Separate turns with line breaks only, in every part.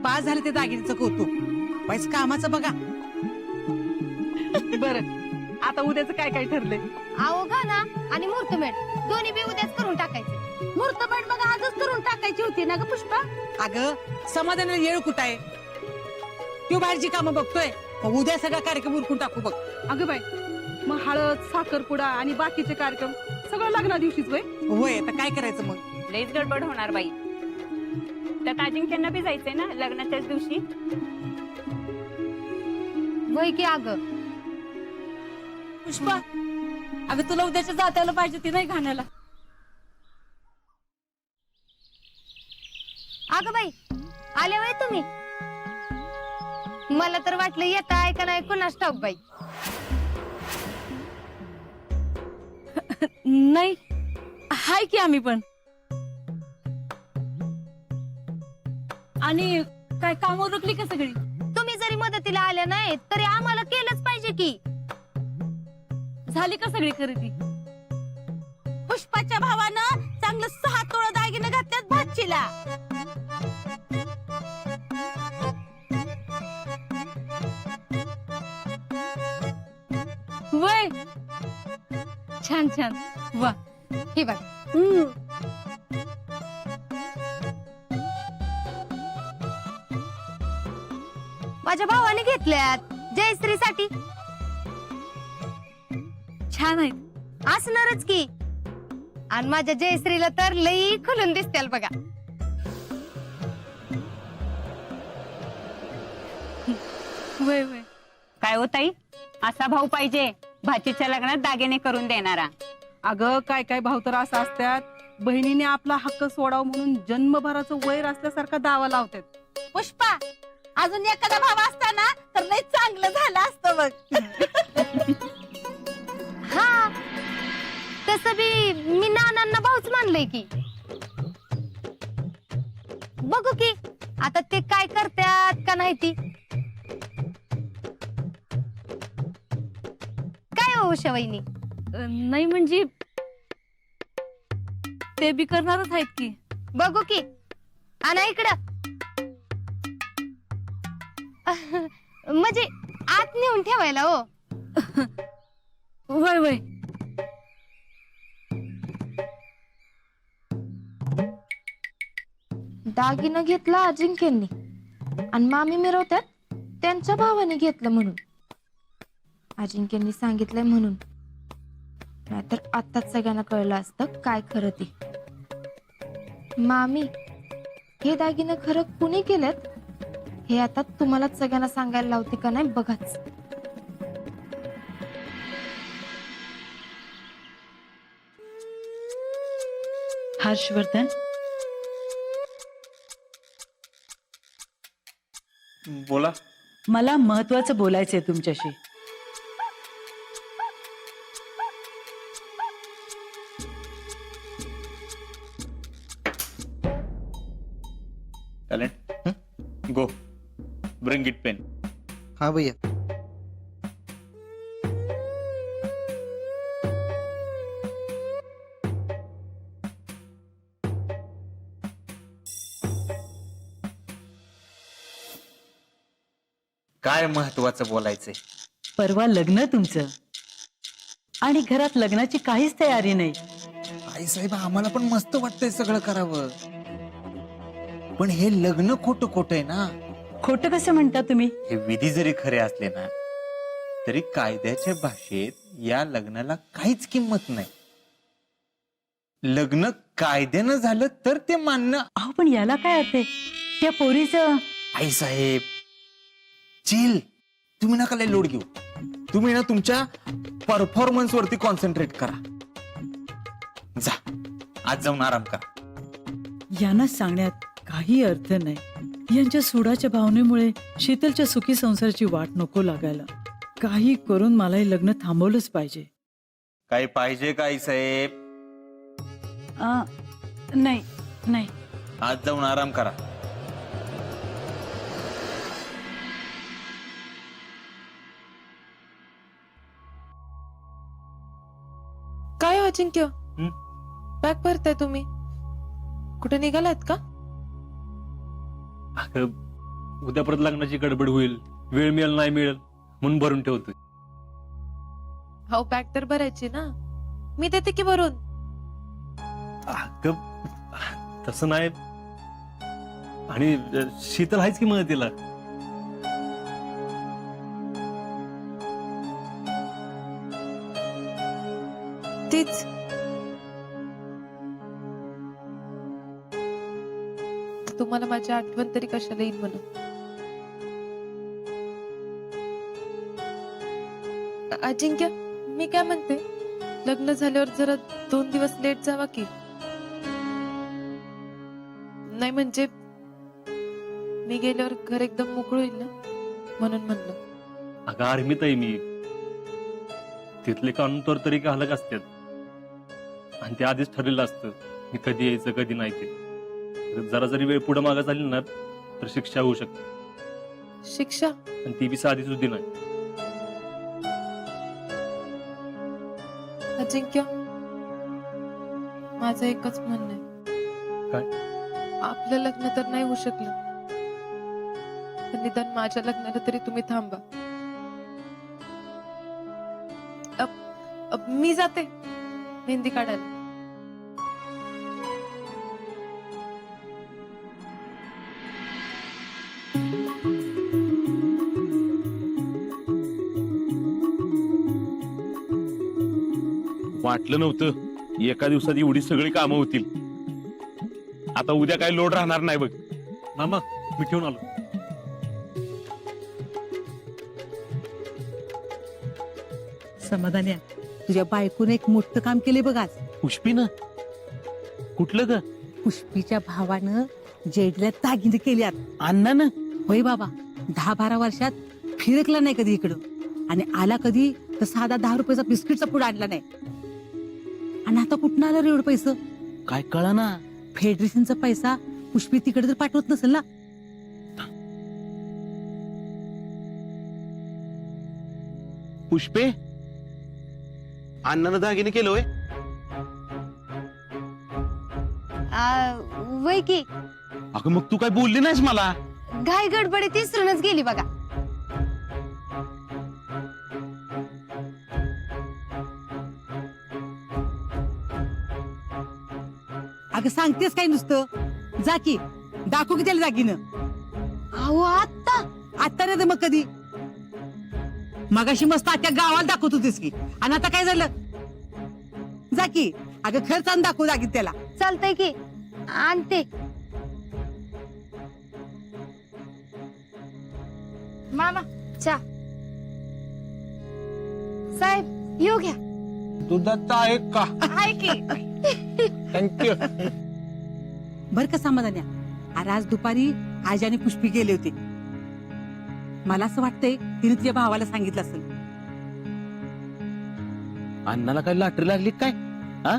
बाज झालं ते दागिन्याचं कौतुक. बाईच कामाचं बघा.
बरं, आता उद्याचं काय काय ठरलंय?
अहो गाणा आणि मुहूर्तमेढ दोन्ही बी उद्याच करून टाकायचे. मुहूर्तमेढ बघा आजच करून टाकायची होती ना ग पुष्पा.
अगं समाधानाला येळ कुठं आहे? तू बाहेरची कामं बघतोय, मग उद्या सगळा कार्यक्रम उरकून टाकू बघ.
अगं बाई, मग हळद साखरपुडा आणि बाकीचे कार्यक्रम सगळं लग्ना दिवशीच वय.
होय, आता काय करायचं मग?
लईच गडबड होणार बाई. त्यात अजिंक्यांना बी जायचंय ना लग्नाच्याच दिवशी.
वय की अगं
पुष्पा, अगं तुला उद्याच्या जात्याला पाहिजे ती नाही घाण्याला.
अगं बाई आले वय तुम्ही. मला तर वाटलं येता ऐका नाही कुणाच ठाऊक बाई.
नाही, हाय की आम्ही पण. आणि काय काम उरकली का सगळी?
तुम्ही जरी मदतीला आल्या नाही तरी आम्हाला केलंच पाहिजे की.
झाली का सगळी खरेदी?
पुष्पाच्या भावानं चांगलं 6 तोळा दागिने घातल्यात भाचीला.
वय छान छान. वा,
हे बघ माझ्या भावाने घेतल्यात जयश्रीसाठी.
छान आहे.
असणारच की. आणि माझ्या जयश्रीला तर लई खुलून दिसत्याल बघा.
वय वय.
काय हो ताई, असा भाऊ पाहिजे भाचीच्या लग्नात दागिने करून देणारा.
अगं काय काय भाऊ तर असं असतात, बहिणीने आपला हक्क सोडाव म्हणून जन्मभराचं वैर असल्यासारखा दावा लावतात.
पुष्पा, अजून एखादा भाव असताना तर लय चांगलं झालं असतं बघ.
हा तसं बी मी नानांना भाऊच मानलंय की. बघू की आता ते काय करतात का नाही ती. काय हो उषा वहिनी.
नाही म्हणजे ते बी करणारच आहेत की.
बघू की. आणा इकडं. म्हणजे आत नेऊन ठेवायला हो.
वय वय.
दागिनं घेतला अजिंक्यांनी आणि मामी मिरवतात त्यांच्या भावाने घेतलं म्हणून. अजिंक्यांनी सांगितलंय म्हणून. नाहीतर आताच सगळ्यांना कळलं असतं काय खरं ते. मामी, हे दागिने खरं कुणी केलेत हे आता तुम्हालाच सगळ्यांना सांगायला लावते का नाही बघाच.
हर्षवर्धन,
बोला.
मला महत्वाचं बोलायचंय तुमच्याशी.
Talent, go bring it pen.
हाँ भैया.
काय महत्वाचं बोलायचंय?
परवा लग्न तुमचं आणि घरात लग्नाची काहीच तयारी नाही.
आई साहेब, आम्हाला पण मस्त वाटतंय सगळं करावं, पण हे लग्न खोटं खोटं आहे ना.
खोटं कसं म्हणता तुम्ही?
हे विधी जरी खरे असले ना तरी कायद्याच्या भाषेत या लग्नाला काहीच किंमत नाही. लग्न कायद्यानं झालं तर ते मान्य.
अहो पण याला काय अर्थ आहे? त्या पोरीचं.
आई साहेब चिल, तुम्ही नका लय लोड घेऊ. तुम्ही ना तुमच्या परफॉर्मन्स वरती कॉन्सन्ट्रेट करा. जा, आज जाऊन आराम करा.
यांना सांगण्यात काही अर्थ नाही. यांच्या सुडाच्या भावनेमुळे शीतलच्या सुखी संसाराची वाट नको लागायला. काही करून मला हे लग्न थांबवलंच पाहिजे.
काही पाहिजे का आई साहेब?
नाही नाही,
आज जाऊन आराम करा.
काय अजिंक्य, बॅग भरताय तुम्ही? कुठे निघालात का?
अगं
उद्या परत लग्नाची गडबड होईल, वेळ मिळेल नाही मिळेल म्हणून भरून ठेवतोय.
हो बॅग तर भरायची ना, मी देते की भरून.
अगं, तसं नाही. आणि शीतल आहेच की मदतीला.
तीच तुम्हाला माझी आठवण तरी कशाला येईल म्हणून. अजिंक्य, मी काय म्हणते, लग्न झाल्यावर जरा 2 दिवस लेट जावा की. नाही म्हणजे मी गेल्यावर घर एकदम मोकळं होईल ना, म्हणून म्हणलं.
अगं आर्मीत आहे मी, तिथले कानून तर तरी का हलक असतात, आणि ते आधीच ठरलेलं असतं मी कधी यायचं कधी नाही. ते जरा जरी वेळ पुढे मागा झाली ना तर शिक्षा होऊ शकते.
शिक्षा?
आणि ती बी साधी सुद्धी नाही.
अजिंक्य, माझं एकच म्हणणं आहे.
काय?
आपलं लग्न तर नाही होऊ शकलं, पण निदान माझ्या लग्नाला तरी तुम्ही थांबा. मी जाते मेहंदी काढायला.
वाटलं नव्हतं एका दिवसात एवढी सगळी कामं होतील. आता उद्या काय लोड राहणार नाही बघ.
मामा, मी ठेवून आलो.
समाधान्या, तुझ्या बायकोने एक मोठं काम केले बघ आज.
पुष्पी ना? कुठलं ग?
पुष्पीच्या भावानं जेडल्या दागिने केल्यात.
अण्णा ना?
होय बाबा, 10-12 वर्षात फिरकला नाही कधी इकडं, आणि आला कधी तर साधा 10 रुपयाचा बिस्किटचा पुडा आणला नाही. आणि आता कुठं आलं रे एवढं पैसे?
काय कळा ना.
फेडरेशनचा पैसा पुष्पी तिकडे तर पाठवत नसेल ना?
पुष्पे, अण्णानं दागिने केलं होय?
वय की
अगं मग तू काय बोलली नाहीस मला?
घाई गडबडीत विसरूनच गेली बघा.
अगं सांगतेस काय नुसतं? जा की दाखव की त्याला दागिनं.
अहो आता
आता नाही तर मग कधी? मगाशी मस्त आत्या गावाला दाखवत होतीस की, आणि आता काय झालं? जा की अगं खर्च आणून दाखव दागिन त्याला.
चालतंय की आणते. मामा चा साहेब येऊ घ्या.
दुधाचा आहे का?
आहे की.
थँक्यू.
बर का समाधान्या, अरे आज दुपारी आजी आणि पुष्पी गेले होते. मला असं वाटतंय तिने तुझ्या भावाला सांगितलं असेल.
अण्णाला काय लाटरी लागली काय? हा,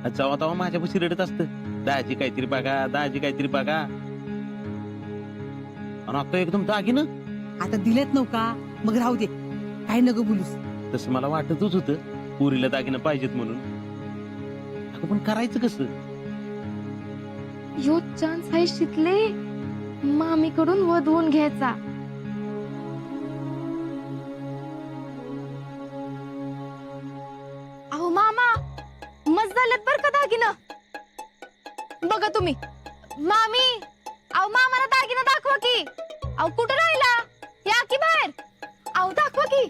जेव्हा तेव्हा माझ्यापाशी रडत असत, दाजी काहीतरी बघा, दाजी काहीतरी बघा. आणि आता एकदम दागिनं.
आता दिलेत नव्हता मग राहू दे, काही नको बोलूस.
तसं मला वाटतच होतं पुरीला दागिनं पाहिजेत म्हणून. अगं पण करायचं कसं?
यो चान्स आहे शिकले, मामीकडून वधवून घ्यायचा.
अहो मामा, मस्त झालेत बर का दागिनं. बघा तुम्ही. मामी, अहो मामाला दागिनं दाखवा की. अहो कुठं राहिला? या की बाहेर. अहो दाखवा की.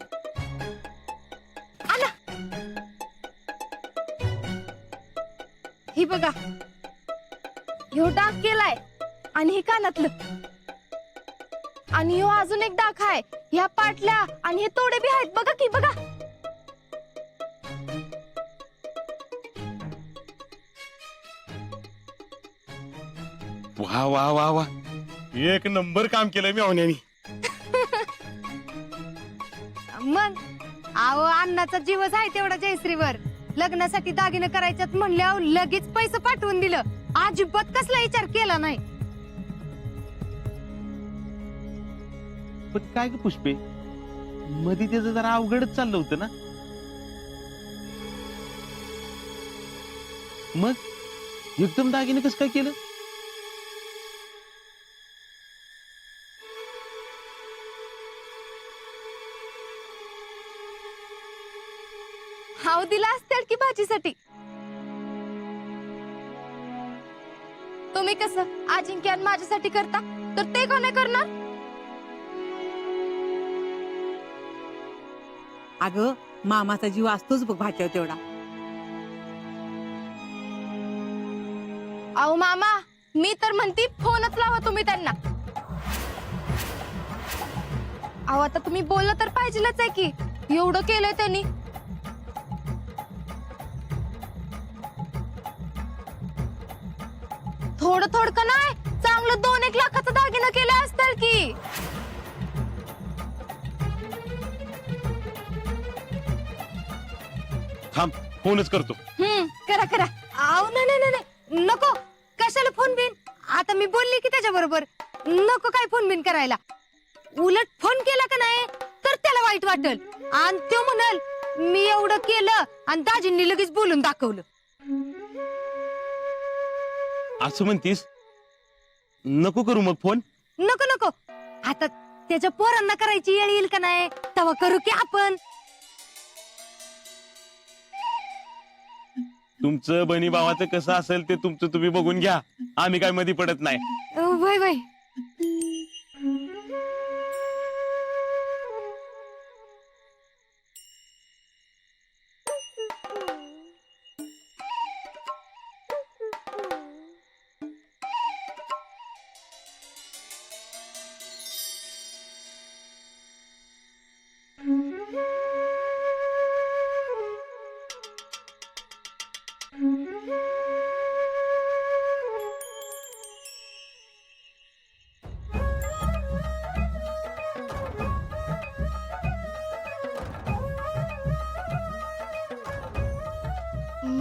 आला. ही बघा, ह्यो डाग केलाय, आणि हे कानातलं, आणि ह्यो अजून एक डाग आहे. ह्या पाटल्या आणि हे तोडे बी आहेत बघा की. बघा.
वा वा वा वा, एक नंबर काम केलंय मी अवन्यानी.
मग अहो अण्णाचा जीवच आहे तेवढा जयश्रीवर. लग्नासाठी दागिने करायच्यात म्हणल्यावर लगेच पैसे पाठवून दिलं. अजिबात कसला विचार केला नाही.
पण काय ग पुष्पे, मध्ये त्याचं जरा अवघडच चाललं होतं ना. मग एकदम दागिने कसं काय केलं?
की भाजीसाठी. तुम्ही कसं अजिंक्य आणि माझ्यासाठी करता, तर ते का नाही करणार?
अगं मामाचा जीव असतोच बघ भाच्यावर तेवढा.
अहो मामा, मी तर म्हणते फोनच लावा तुम्ही त्यांना. अहो आता तुम्ही बोललं तर पाहिजेलच आहे की, एवढं केलंय त्यांनी. थोडं थोडकं नाही, चांगलं 2-1 लाखाचा दागिना केला असतील की.
थांब, फोनच करतो.
करा करा. अहो नाही नाही नाही, नको. कशाला फोन बिन? आता मी बोलली की त्याच्या बरोबर. नको काय फोन बिन करायला. उलट फोन केला का नाही तर त्याला वाईट वाटल, आणि तो म्हणाल मी एवढं केलं आणि दाजींनी लगेच बोलून दाखवलं.
असं म्हणतीस? नको करू मग फोन.
नको नको. आता त्याच्या पोरांना करायची वेळ येईल का नाही तेव्हा करू की आपण.
तुमचं बहिणी भावाचं कसं असेल ते तुमचं तुम्ही बघून घ्या. आम्ही काय मध्ये पडत नाही.
वय वय.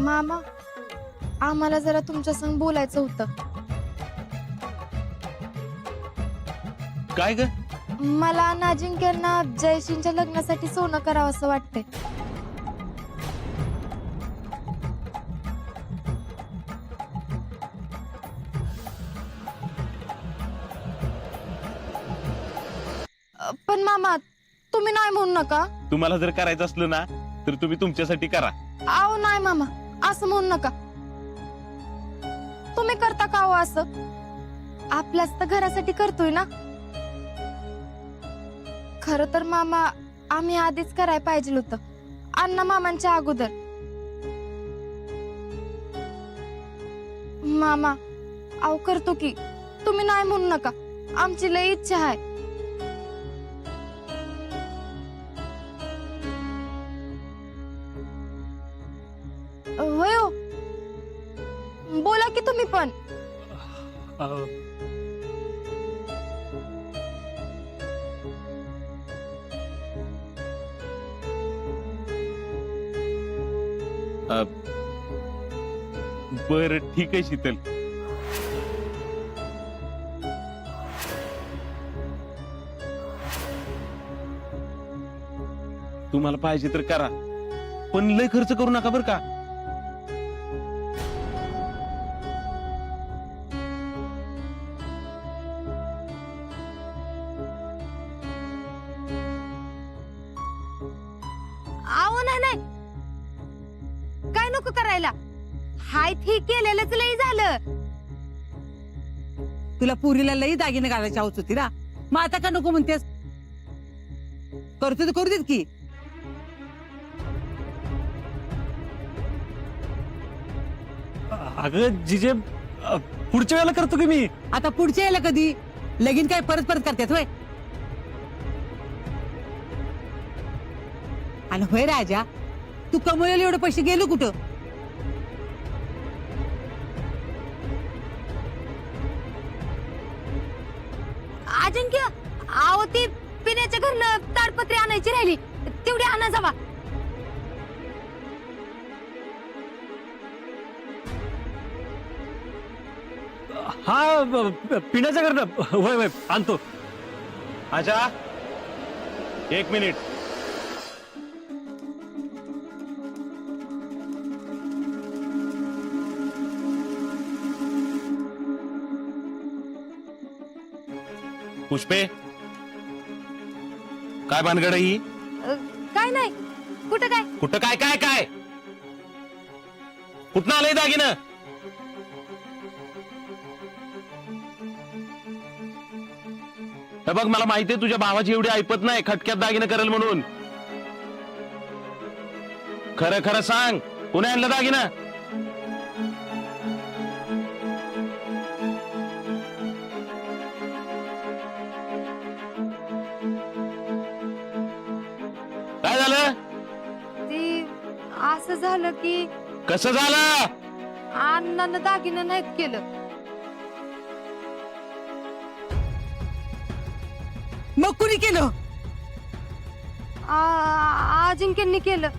मामा, आम्हाला जरा तुमच्या संग बोलायचं होतं.
काय ग?
मला नाजिंक्यांना जयशींच्या लग्नासाठी सोनं करावं असं वाटतंय. पण मामा, तुम्ही नाही म्हणू नका.
तुम्हाला जर करायचं असलं ना तर तुम्ही तुमच्यासाठी करा.
आओ नाही मामा, असं म्हणू नका. तुम्ही करता का हो असं? आपल्याच तर घरासाठी करतोय ना. खरं तर मामा, आम्ही आधीच करायला पाहिजे होतं, अण्णा मामांच्या अगोदर. मामा, आव करतो की, तुम्ही नाही म्हणू नका. आमची लई इच्छा आहे. होय हो. बोला की तुम्ही पण.
बर ठीक आहे शीतल. तुम्हाला पाहिजे तर करा, पण लय खर्च करू नका बर का.
आव नाही नाही, काय नको करायला. हाय ठीक केलेलंच लई झालं.
तुला पुरीला लई दागिने घालायची हौस होती ना, मग आता का नको म्हणतेस? करतो तर करू देत की.
अगं जिजे, पुढच्या वेळेला करतो की मी.
आता पुढच्या यायला कधी? लगीन काय परत परत करतात होय? आणि होय राजा, तू कमवलेले एवढे पैसे गेलो कुठं?
अजिंक्य, आव ती पिण्याच्या घरनं ताडपत्री आणायची राहिली, तेवढी आणा जावा.
हा, पिण्याच्या घरनं. होय होय, आणतो. अच्छा, 1 मिनिट. पुष्पे, काय भानगड ही?
काय नाही. कुठं काय?
कुठं काय काय काय? कुठं आलंय दागिनं? हे बघ, मला माहितीये तुझ्या भावाची एवढी ऐपत नाही खटक्यात दागिनं करेल म्हणून. खरं खरं सांग, कोणी आणलं दागिनं? काय झालं?
ती असं झालं की
कसं झालं?
अण्णानं दागिनं नाहीत केलं.
मग कुणी केलं?
अजिंक्यांनी केलं.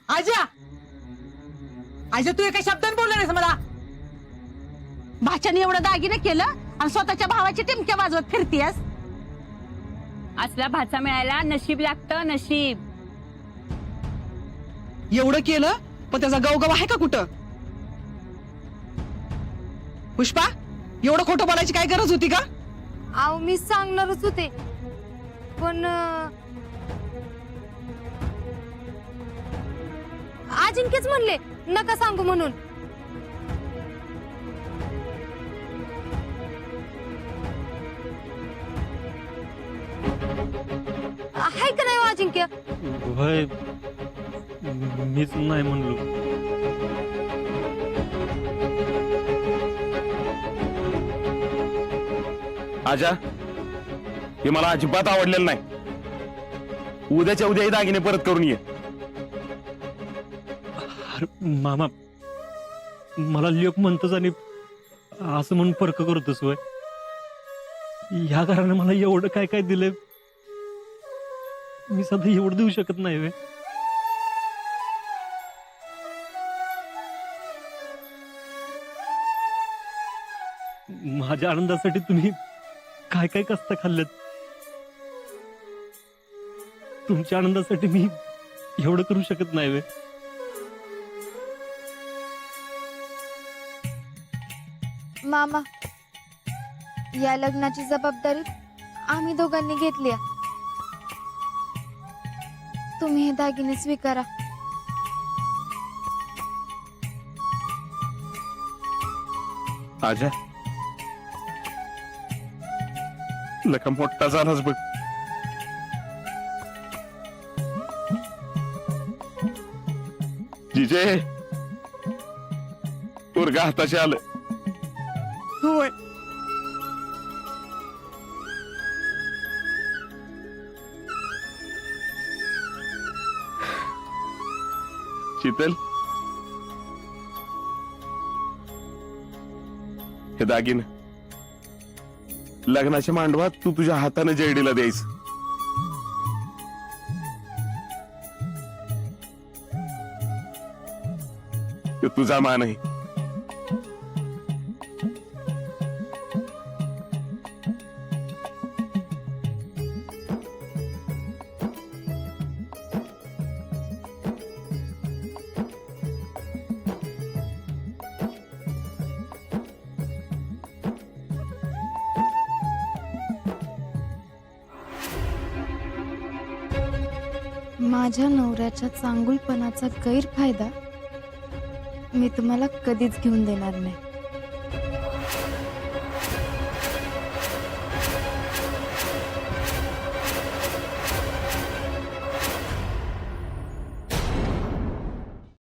आजा, आजा तू एका शब्दाने बोलला नाहीस मला. भाच्याने एवढं दागिने केलं आणि स्वतःच्या भावाची टिमक्या वाजवत फिरतीयस.
असला भाचा मिळायला नशीब लागतं, नशीब.
एवढं केलं पण त्याचा गवगव आहे का कुठं? पुष्पा, एवढं खोटं बोलायची काय गरज होती का?
अहो मी सांगणारच होते पण अजिंक्यच म्हणले नका सांगू म्हणून. आहे का नाही हो अजिंक्य?
होय, मीच नाही म्हणलो.
आजा, हे मला अजिबात आवडलेलं नाही. उद्याच्या उद्या हे दागिने परत करून ये.
अरे मामा, मला लोक म्हणतोच आणि असं म्हणून फरक करतोस होय. ह्या कारणाने मला एवढं काय काय दिलंय, मी सध्या एवढं देऊ शकत नाही होय. माझ्या आनंदासाठी तुम्ही काय काय कष्ट खाल्लेत. तुमच्या आनंदासाठी मी एवढं करू शकत नाही होय.
मामा, या लग्नाची जबाबदारी आम्ही दोघांनी घेतली. तुम्ही हे दागिने स्वीकारा.
आजा, लका मोठा झालाच बघ. जिजे, पोरगा हाताशी आलं.
होय.
शीतल, हे दागिन लग्नाच्या मांडवात तू तुझ्या हाताने जयडीला द्यायचं. तो तुझा मान आहे.
माझ्या नवऱ्याच्या चांगुलपणाचा गैरफायदा मी तुम्हाला कधीच घेऊन देणार नाही.